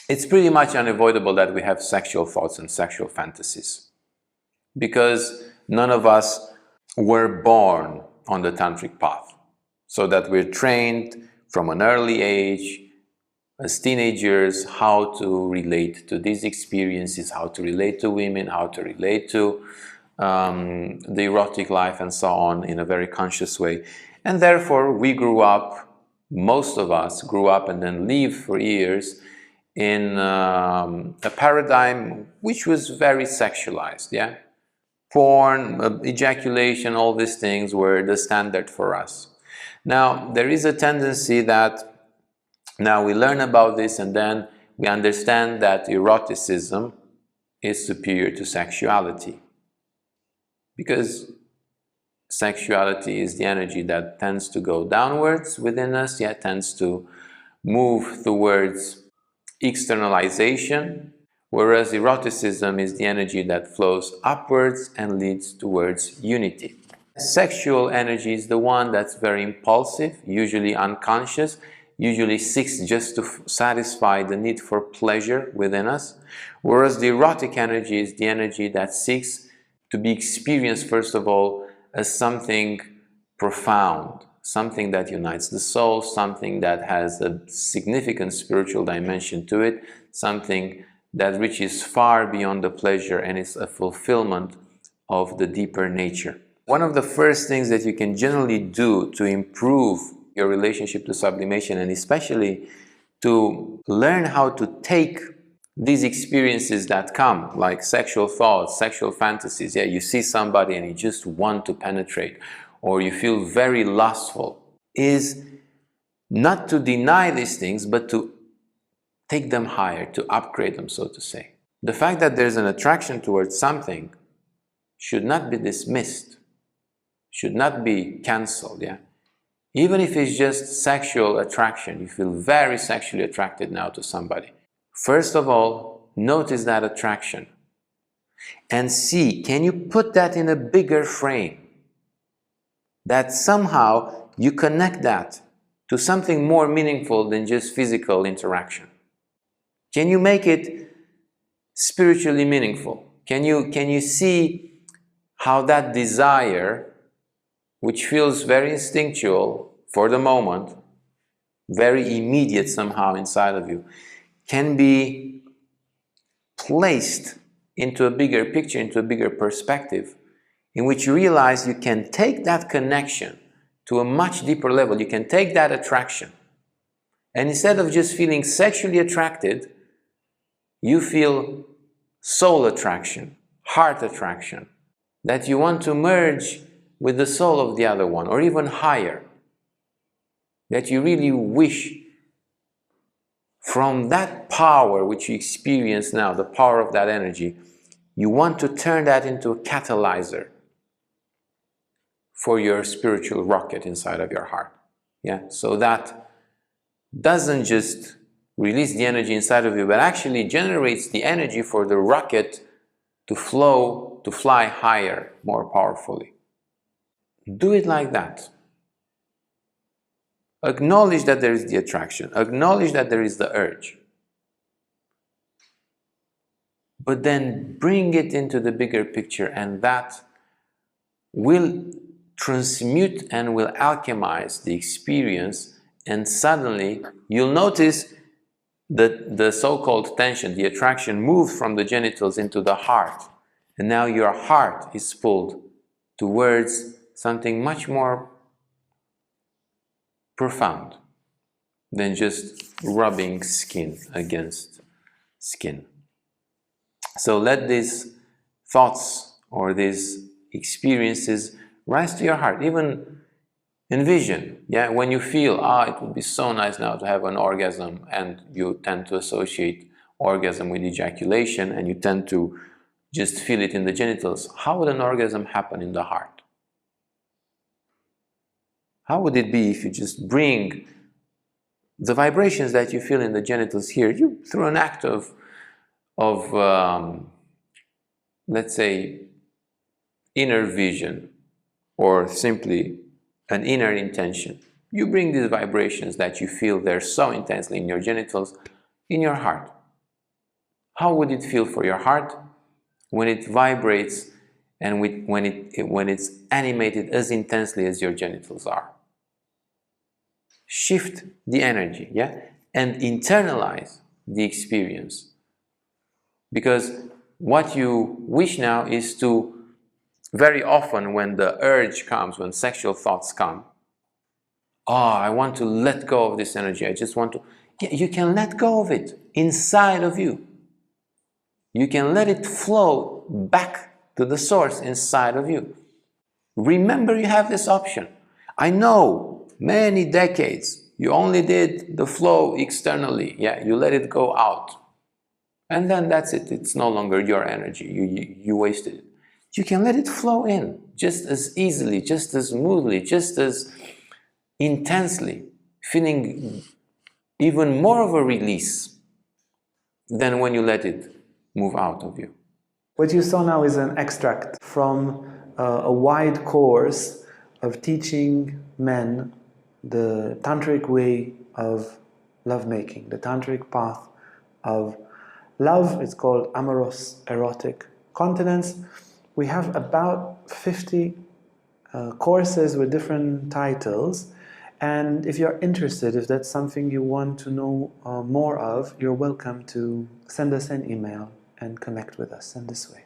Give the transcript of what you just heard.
it's pretty much unavoidable that we have sexual thoughts and sexual fantasies, because none of us were born on the tantric path, so that we're trained from an early age as teenagers how to relate to these experiences, how to relate to women, how to relate to the erotic life and so on in a very conscious way. And therefore we grew up, most of us grew up and then lived for years in a paradigm which was very sexualized, yeah? Porn, ejaculation, all these things were the standard for us. Now, there is a tendency that now we learn about this and then we understand that eroticism is superior to sexuality, because sexuality is the energy that tends to go downwards within us, yet tends to move towards externalization, whereas eroticism is the energy that flows upwards and leads towards unity. Sexual energy is the one that's very impulsive, usually unconscious, usually seeks just to satisfy the need for pleasure within us, whereas the erotic energy is the energy that seeks to be experienced, first of all, as something profound, something that unites the soul, something that has a significant spiritual dimension to it, something that reaches far beyond the pleasure and is a fulfillment of the deeper nature. One of the first things that you can generally do to improve your relationship to sublimation, and especially to learn how to take these experiences that come, like sexual thoughts, sexual fantasies, yeah, you see somebody and you just want to penetrate, or you feel very lustful, is not to deny these things, but to take them higher, to upgrade them, so to say. The fact that there's an attraction towards something should not be dismissed, should not be cancelled, yeah? Even if it's just sexual attraction, you feel very sexually attracted now to somebody. First of all, notice that attraction and see, can you put that in a bigger frame? That somehow you connect that to something more meaningful than just physical interaction. Can you make it spiritually meaningful? Can you see how that desire, which feels very instinctual for the moment, very immediate somehow inside of you, can be placed into a bigger picture, into a bigger perspective, in which you realize you can take that connection to a much deeper level. You can take that attraction, and instead of just feeling sexually attracted, you feel soul attraction, heart attraction, that you want to merge with the soul of the other one, or even higher, that you really wish from that power which you experience now, the power of that energy, you want to turn that into a catalyzer for your spiritual rocket inside of your heart. Yeah, so that doesn't just release the energy inside of you, but actually generates the energy for the rocket to flow, to fly higher, more powerfully. Do it like that. Acknowledge that there is the attraction, acknowledge that there is the urge, but then bring it into the bigger picture, and that will transmute and will alchemize the experience, and suddenly you'll notice that the so-called tension, the attraction, moved from the genitals into the heart, and now your heart is pulled towards something much more profound than just rubbing skin against skin. So let these thoughts or these experiences rise to your heart. Even envision, yeah, when you feel, it would be so nice now to have an orgasm, and you tend to associate orgasm with ejaculation, and you tend to just feel it in the genitals. How would an orgasm happen in the heart? How would it be if you just bring the vibrations that you feel in the genitals here, you through an act of let's say, inner vision, or simply an inner intention. You bring these vibrations that you feel there so intensely in your genitals, in your heart. How would it feel for your heart when it vibrates and when it's animated as intensely as your genitals are? Shift the energy, yeah, and internalize the experience. Because what you wish now is to, very often when the urge comes, when sexual thoughts come, I want to let go of this energy, I just want to, yeah, you can let go of it inside of you. You can let it flow back to the source inside of you. Remember, you have this option. I know many decades you only did the flow externally, yeah, you let it go out. And then that's it, it's no longer your energy, you wasted it. You can let it flow in just as easily, just as smoothly, just as intensely, feeling even more of a release than when you let it move out of you. What you saw now is an extract from a wide course of teaching men the tantric way of lovemaking, the tantric path of love. It's called amorous erotic continence. We have about 50 courses with different titles, and if you're interested, if that's something you want to know more of, you're welcome to send us an email and connect with us in this way.